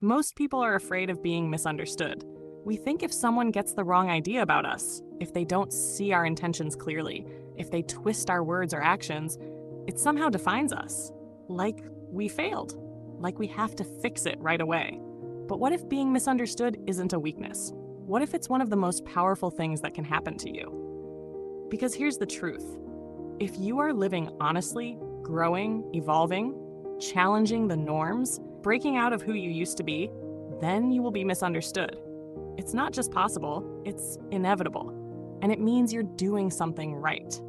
Most people are afraid of being misunderstood. We think if someone gets the wrong idea about us, if they don't see our intentions clearly, if they twist our words or actions, it somehow defines us. Like we failed. Like we have to fix it right away. But what if being misunderstood isn't a weakness? What if it's one of the most powerful things that can happen to you? Because here's the truth. If you are living honestly, growing, evolving, challenging the norms, breaking out of who you used to be, then you will be misunderstood. It's not just possible, it's inevitable. And it means you're doing something right.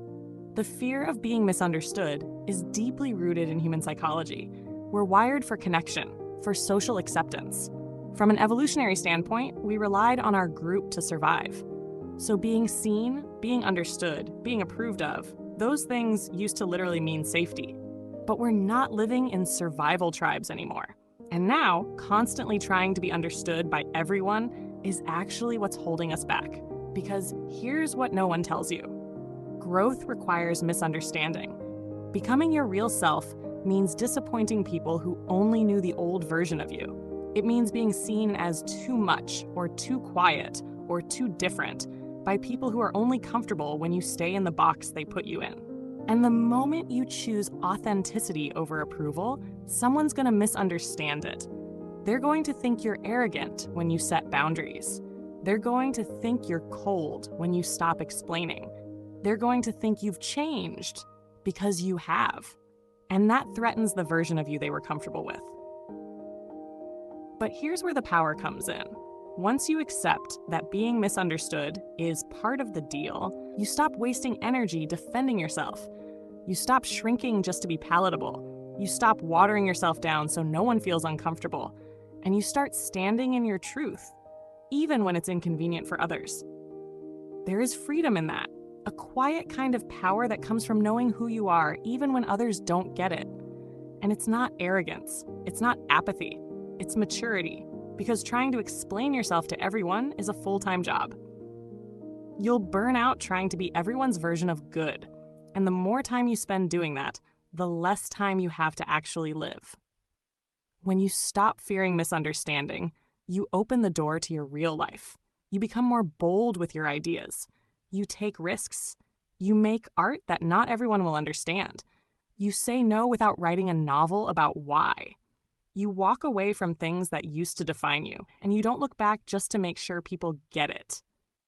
The fear of being misunderstood is deeply rooted in human psychology. We're wired for connection, for social acceptance. From an evolutionary standpoint, we relied on our group to survive. So being seen, being understood, being approved of, those things used to literally mean safety. But we're not living in survival tribes anymore. And now, constantly trying to be understood by everyone is actually what's holding us back. Because here's what no one tells you. Growth requires misunderstanding. Becoming your real self means disappointing people who only knew the old version of you. It means being seen as too much, or too quiet, or too different by people who are only comfortable when you stay in the box they put you in. And the moment you choose authenticity over approval, someone's going to misunderstand it. They're going to think you're arrogant when you set boundaries. They're going to think you're cold when you stop explaining. They're going to think you've changed because you have. And that threatens the version of you they were comfortable with. But here's where the power comes in. Once you accept that being misunderstood is part of the deal, you stop wasting energy defending yourself. You stop shrinking just to be palatable. You stop watering yourself down so no one feels uncomfortable. And you start standing in your truth, even when it's inconvenient for others. There is freedom in that, a quiet kind of power that comes from knowing who you are, even when others don't get it. And it's not arrogance. It's not apathy. It's maturity. Because trying to explain yourself to everyone is a full-time job. You'll burn out trying to be everyone's version of good. And the more time you spend doing that, the less time you have to actually live. When you stop fearing misunderstanding, you open the door to your real life. You become more bold with your ideas. You take risks. You make art that not everyone will understand. You say no without writing a novel about why. You walk away from things that used to define you, and you don't look back just to make sure people get it.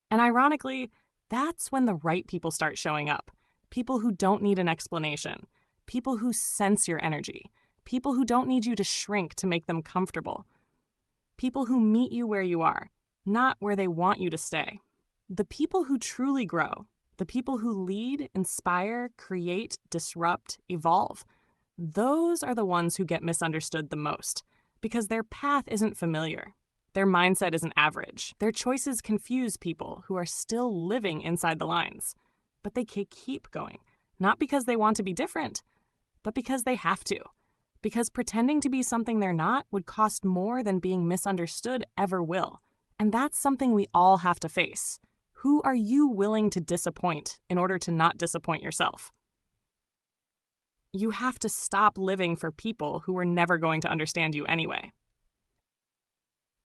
And ironically, that's when the right people start showing up. People who don't need an explanation. People who sense your energy. People who don't need you to shrink to make them comfortable. People who meet you where you are, not where they want you to stay. The people who truly grow. The people who lead, inspire, create, disrupt, evolve. Those are the ones who get misunderstood the most, because their path isn't familiar. Their mindset isn't average. Their choices confuse people who are still living inside the lines. But they keep going, not because they want to be different, but because they have to. Because pretending to be something they're not would cost more than being misunderstood ever will. And that's something we all have to face. Who are you willing to disappoint in order to not disappoint yourself? You have to stop living for people who are never going to understand you anyway.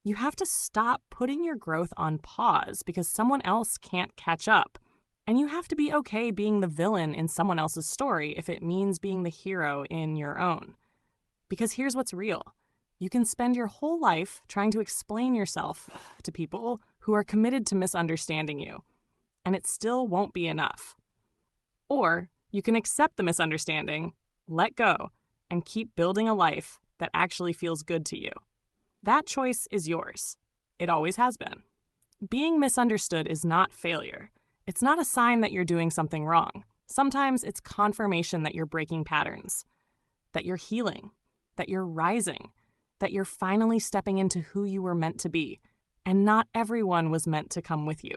You have to stop putting your growth on pause because someone else can't catch up. And you have to be okay being the villain in someone else's story if it means being the hero in your own. Because here's what's real. You can spend your whole life trying to explain yourself to people who are committed to misunderstanding you, and it still won't be enough. Or you can accept the misunderstanding, let go, and keep building a life that actually feels good to you. That choice is yours. It always has been. Being misunderstood is not failure. It's not a sign that you're doing something wrong. Sometimes it's confirmation that you're breaking patterns, that you're healing, that you're rising, that you're finally stepping into who you were meant to be, and not everyone was meant to come with you.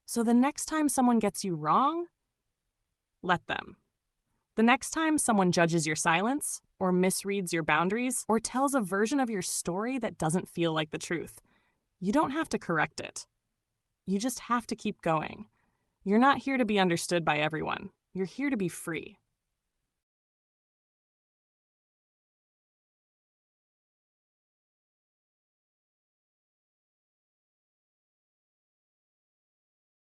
So the next time someone gets you wrong, let them. The next time someone judges your silence, or misreads your boundaries, or tells a version of your story that doesn't feel like the truth, you don't have to correct it. You just have to keep going. You're not here to be understood by everyone. You're here to be free.